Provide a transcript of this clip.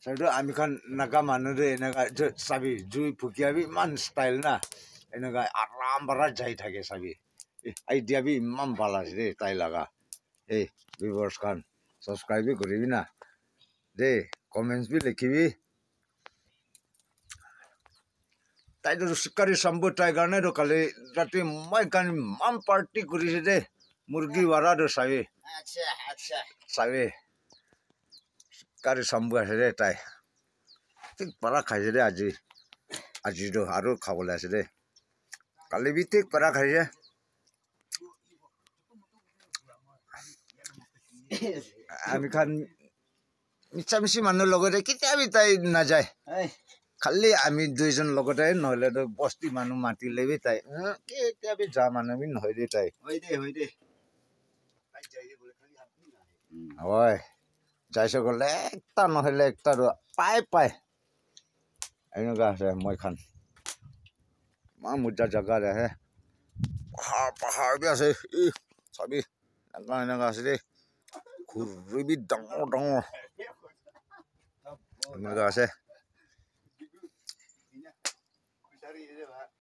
Sado ami kan naga manu de naga sabi jui pukia bi man style na naga aram bara jai thake sabi idea bi man bala de tai laga viewers kan subscribe bi koribi na de comments bi likhibi tai do sikari sambu tai garne do kale rati mai kan man party korise de murgi wara do sabi acha sabi sikari sambu ase de tai ঠিক পাৰা খাইছে দে আজিতো আৰু খাবলৈ আছে দে কালি B ঠিক পাৰা খাইছে আমি খান মিছামিছি মানুহৰ লগতে কেতিয়াবি তাই নাযায় খালি আমি দুইজন লগতে নহ'লে বস্তি মানুহ মাতিলে বি তাই কেতিয়াবি যা মানুহ বি নহয় দে তাই হয় যাইছে গ'লে একটা নহ'লে একটা পাই এনেকুৱা আছে মই খান ইমান মজা জেগা আহে পাহাৰ বি আছে চাবি এনেকুৱা আছে দেই ঘূৰিবি ডাঙৰ এনেকুৱা আছে